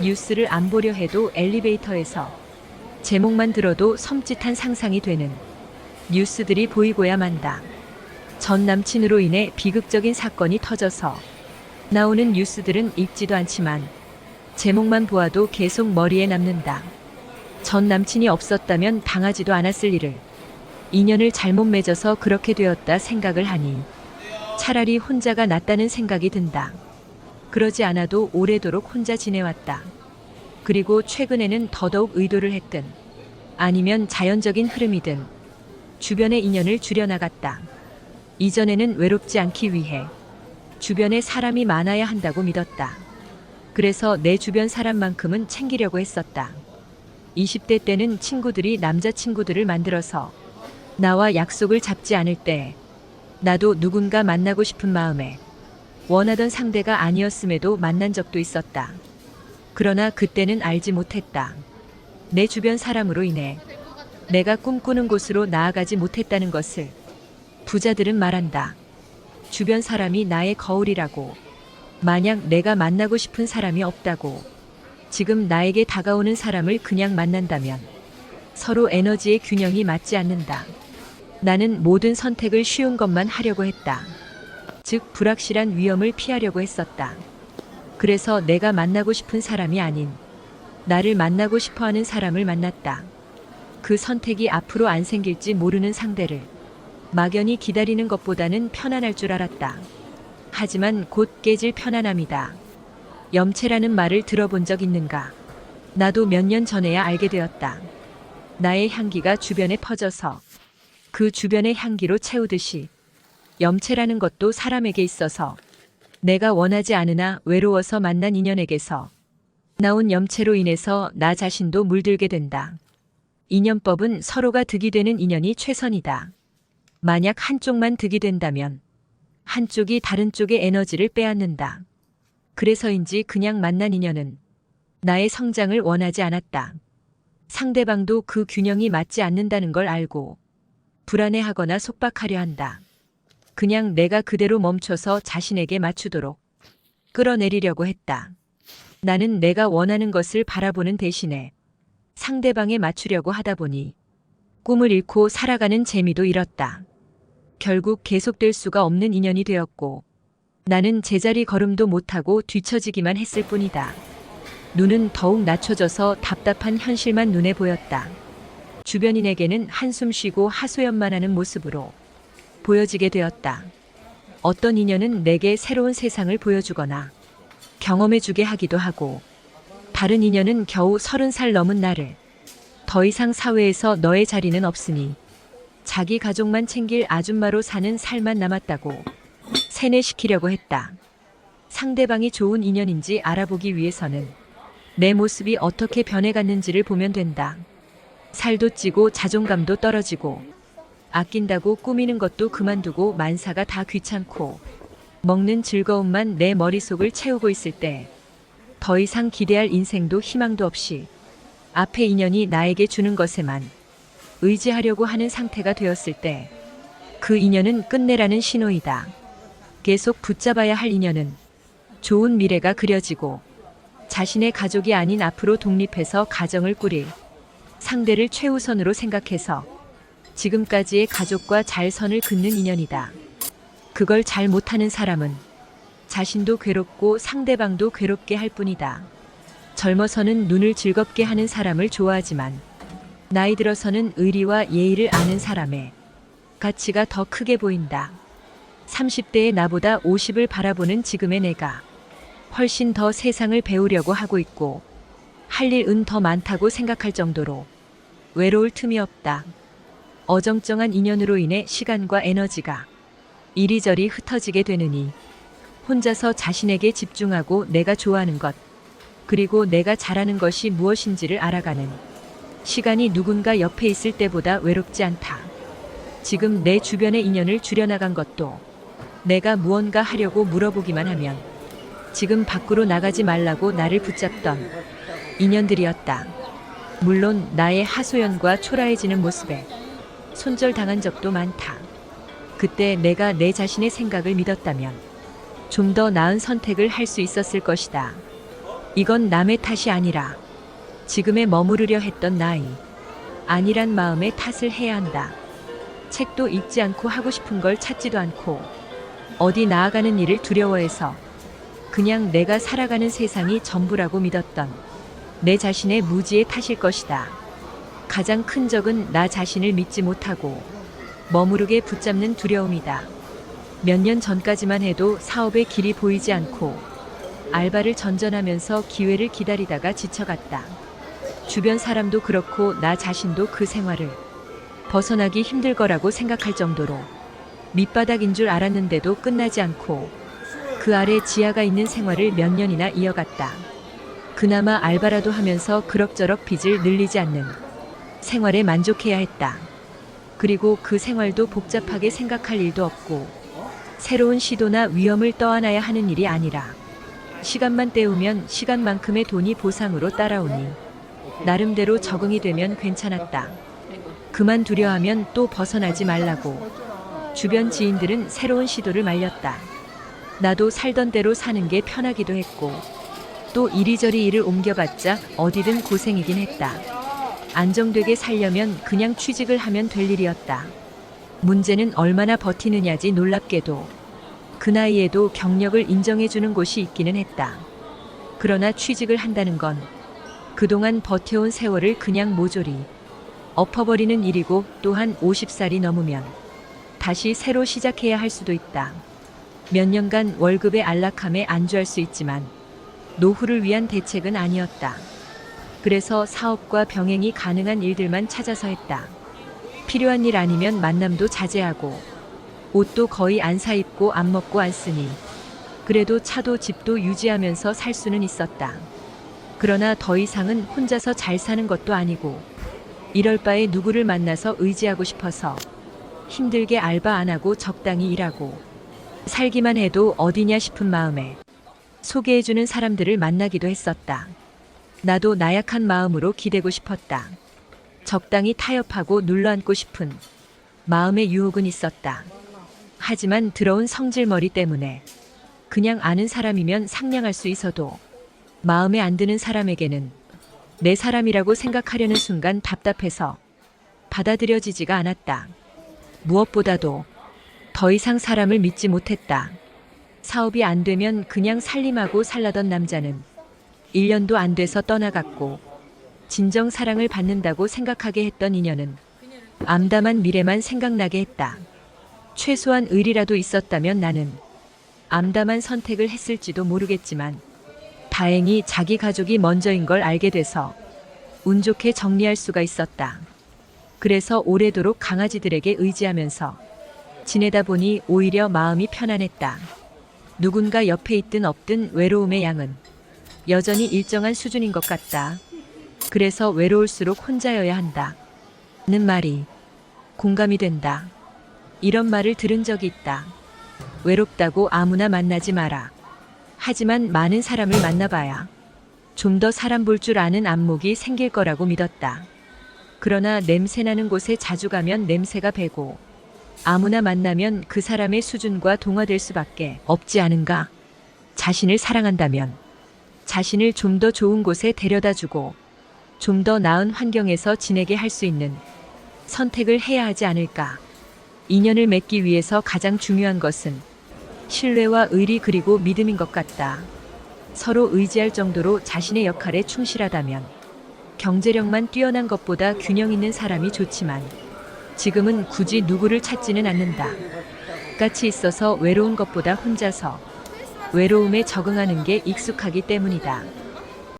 뉴스를 안 보려 해도 엘리베이터에서 제목만 들어도 섬찟한 상상이 되는 뉴스들이 보이고야 만다. 전 남친으로 인해 비극적인 사건이 터져서 나오는 뉴스들은 읽지도 않지만 제목만 보아도 계속 머리에 남는다. 전 남친이 없었다면 당하지도 않았을 일을 인연을 잘못 맺어서 그렇게 되었다 생각을 하니 차라리 혼자가 낫다는 생각이 든다. 그러지 않아도 오래도록 혼자 지내왔다. 그리고 최근에는 더더욱 의도를 했든 아니면 자연적인 흐름이든 주변의 인연을 줄여나갔다. 이전에는 외롭지 않기 위해 주변에 사람이 많아야 한다고 믿었다. 그래서 내 주변 사람만큼은 챙기려고 했었다. 20대 때는 친구들이 남자친구들을 만들어서 나와 약속을 잡지 않을 때 나도 누군가 만나고 싶은 마음에 원하던 상대가 아니었음에도 만난 적도 있었다. 그러나 그때는 알지 못했다. 내 주변 사람으로 인해 내가 꿈꾸는 곳으로 나아가지 못했다는 것을. 부자들은 말한다. 주변 사람이 나의 거울이라고. 만약 내가 만나고 싶은 사람이 없다고, 지금 나에게 다가오는 사람을 그냥 만난다면 서로 에너지의 균형이 맞지 않는다. 나는 모든 선택을 쉬운 것만 하려고 했다. 즉 불확실한 위험을 피하려고 했었다. 그래서 내가 만나고 싶은 사람이 아닌 나를 만나고 싶어하는 사람을 만났다. 그 선택이 앞으로 안 생길지 모르는 상대를 막연히 기다리는 것보다는 편안할 줄 알았다. 하지만 곧 깨질 편안함이다. 염채라는 말을 들어본 적 있는가? 나도 몇 년 전에야 알게 되었다. 나의 향기가 주변에 퍼져서 그 주변의 향기로 채우듯이 염채라는 것도 사람에게 있어서 내가 원하지 않으나 외로워서 만난 인연에게서 나온 염채로 인해서 나 자신도 물들게 된다. 인연법은 서로가 득이 되는 인연이 최선이다. 만약 한쪽만 득이 된다면 한쪽이 다른 쪽의 에너지를 빼앗는다. 그래서인지 그냥 만난 인연은 나의 성장을 원하지 않았다. 상대방도 그 균형이 맞지 않는다는 걸 알고 불안해하거나 속박하려 한다. 그냥 내가 그대로 멈춰서 자신에게 맞추도록 끌어내리려고 했다. 나는 내가 원하는 것을 바라보는 대신에 상대방에 맞추려고 하다 보니 꿈을 잃고 살아가는 재미도 잃었다. 결국 계속될 수가 없는 인연이 되었고 나는 제자리 걸음도 못하고 뒤처지기만 했을 뿐이다. 눈은 더욱 낮춰져서 답답한 현실만 눈에 보였다. 주변인에게는 한숨 쉬고 하소연만 하는 모습으로 보여지게 되었다. 어떤 인연은 내게 새로운 세상을 보여주거나 경험해주게 하기도 하고 다른 인연은 겨우 30살 넘은 나를 더 이상 사회에서 너의 자리는 없으니 자기 가족만 챙길 아줌마로 사는 살만 남았다고 세뇌시키려고 했다. 상대방이 좋은 인연인지 알아보기 위해서는 내 모습이 어떻게 변해갔는지를 보면 된다. 살도 찌고 자존감도 떨어지고 아낀다고 꾸미는 것도 그만두고 만사가 다 귀찮고 먹는 즐거움만 내 머릿속을 채우고 있을 때 더 이상 기대할 인생도 희망도 없이 앞에 인연이 나에게 주는 것에만 의지하려고 하는 상태가 되었을 때 그 인연은 끝내라는 신호이다. 계속 붙잡아야 할 인연은 좋은 미래가 그려지고 자신의 가족이 아닌 앞으로 독립해서 가정을 꾸릴 상대를 최우선으로 생각해서 지금까지의 가족과 잘 선을 긋는 인연이다. 그걸 잘 못하는 사람은 자신도 괴롭고 상대방도 괴롭게 할 뿐이다. 젊어서는 눈을 즐겁게 하는 사람을 좋아하지만 나이 들어서는 의리와 예의를 아는 사람의 가치가 더 크게 보인다. 30대의 나보다 50을 바라보는 지금의 내가 훨씬 더 세상을 배우려고 하고 있고 할 일은 더 많다고 생각할 정도로 외로울 틈이 없다. 어정쩡한 인연으로 인해 시간과 에너지가 이리저리 흩어지게 되느니 혼자서 자신에게 집중하고 내가 좋아하는 것, 그리고 내가 잘하는 것이 무엇인지를 알아가는 시간이 누군가 옆에 있을 때보다 외롭지 않다. 지금 내 주변의 인연을 줄여나간 것도 내가 무언가 하려고 물어보기만 하면 지금 밖으로 나가지 말라고 나를 붙잡던 인연들이었다. 물론 나의 하소연과 초라해지는 모습에 손절당한 적도 많다. 그때 내가 내 자신의 생각을 믿었다면 좀 더 나은 선택을 할 수 있었을 것이다. 이건 남의 탓이 아니라 지금에 머무르려 했던 나이, 아니란 마음의 탓을 해야 한다. 책도 읽지 않고 하고 싶은 걸 찾지도 않고 어디 나아가는 일을 두려워해서 그냥 내가 살아가는 세상이 전부라고 믿었던 내 자신의 무지의 탓일 것이다. 가장 큰 적은 나 자신을 믿지 못하고 머무르게 붙잡는 두려움이다. 몇 년 전까지만 해도 사업의 길이 보이지 않고 알바를 전전하면서 기회를 기다리다가 지쳐갔다. 주변 사람도 그렇고 나 자신도 그 생활을 벗어나기 힘들 거라고 생각할 정도로 밑바닥인 줄 알았는데도 끝나지 않고 그 아래 지하가 있는 생활을 몇 년이나 이어갔다. 그나마 알바라도 하면서 그럭저럭 빚을 늘리지 않는 생활에 만족해야 했다. 그리고 그 생활도 복잡하게 생각할 일도 없고 새로운 시도나 위험을 떠안아야 하는 일이 아니라 시간만 때우면 시간만큼의 돈이 보상으로 따라오니 나름대로 적응이 되면 괜찮았다. 그만두려 하면 또 벗어나지 말라고 주변 지인들은 새로운 시도를 말렸다. 나도 살던 대로 사는 게 편하기도 했고 또 이리저리 일을 옮겨봤자 어디든 고생이긴 했다. 안정되게 살려면 그냥 취직을 하면 될 일이었다. 문제는 얼마나 버티느냐지. 놀랍게도 그 나이에도 경력을 인정해주는 곳이 있기는 했다. 그러나 취직을 한다는 건 그동안 버텨온 세월을 그냥 모조리 엎어버리는 일이고 또한 50살이 넘으면 다시 새로 시작해야 할 수도 있다. 몇 년간 월급의 안락함에 안주할 수 있지만 노후를 위한 대책은 아니었다. 그래서 사업과 병행이 가능한 일들만 찾아서 했다. 필요한 일 아니면 만남도 자제하고 옷도 거의 안 사입고 안 먹고 안 쓰니 그래도 차도 집도 유지하면서 살 수는 있었다. 그러나 더 이상은 혼자서 잘 사는 것도 아니고 이럴 바에 누구를 만나서 의지하고 싶어서 힘들게 알바 안 하고 적당히 일하고 살기만 해도 어디냐 싶은 마음에 소개해주는 사람들을 만나기도 했었다. 나도 나약한 마음으로 기대고 싶었다. 적당히 타협하고 눌러앉고 싶은 마음의 유혹은 있었다. 하지만 더러운 성질머리 때문에 그냥 아는 사람이면 상냥할 수 있어도 마음에 안 드는 사람에게는 내 사람이라고 생각하려는 순간 답답해서 받아들여지지가 않았다. 무엇보다도 더 이상 사람을 믿지 못했다. 사업이 안 되면 그냥 살림하고 살라던 남자는 1년도 안 돼서 떠나갔고 진정 사랑을 받는다고 생각하게 했던 인연은 암담한 미래만 생각나게 했다. 최소한 의리라도 있었다면 나는 암담한 선택을 했을지도 모르겠지만 다행히 자기 가족이 먼저인 걸 알게 돼서 운 좋게 정리할 수가 있었다. 그래서 오래도록 강아지들에게 의지하면서 지내다 보니 오히려 마음이 편안했다. 누군가 옆에 있든 없든 외로움의 양은 여전히 일정한 수준인 것 같다. 그래서 외로울수록 혼자여야 한다. 는 말이 공감이 된다. 이런 말을 들은 적이 있다. 외롭다고 아무나 만나지 마라. 하지만 많은 사람을 만나봐야 좀 더 사람 볼 줄 아는 안목이 생길 거라고 믿었다. 그러나 냄새나는 곳에 자주 가면 냄새가 배고 아무나 만나면 그 사람의 수준과 동화될 수밖에 없지 않은가? 자신을 사랑한다면 자신을 좀 더 좋은 곳에 데려다주고 좀 더 나은 환경에서 지내게 할 수 있는 선택을 해야 하지 않을까? 인연을 맺기 위해서 가장 중요한 것은 신뢰와 의리 그리고 믿음인 것 같다. 서로 의지할 정도로 자신의 역할에 충실하다면 경제력만 뛰어난 것보다 균형 있는 사람이 좋지만 지금은 굳이 누구를 찾지는 않는다. 같이 있어서 외로운 것보다 혼자서 외로움에 적응하는 게 익숙하기 때문이다.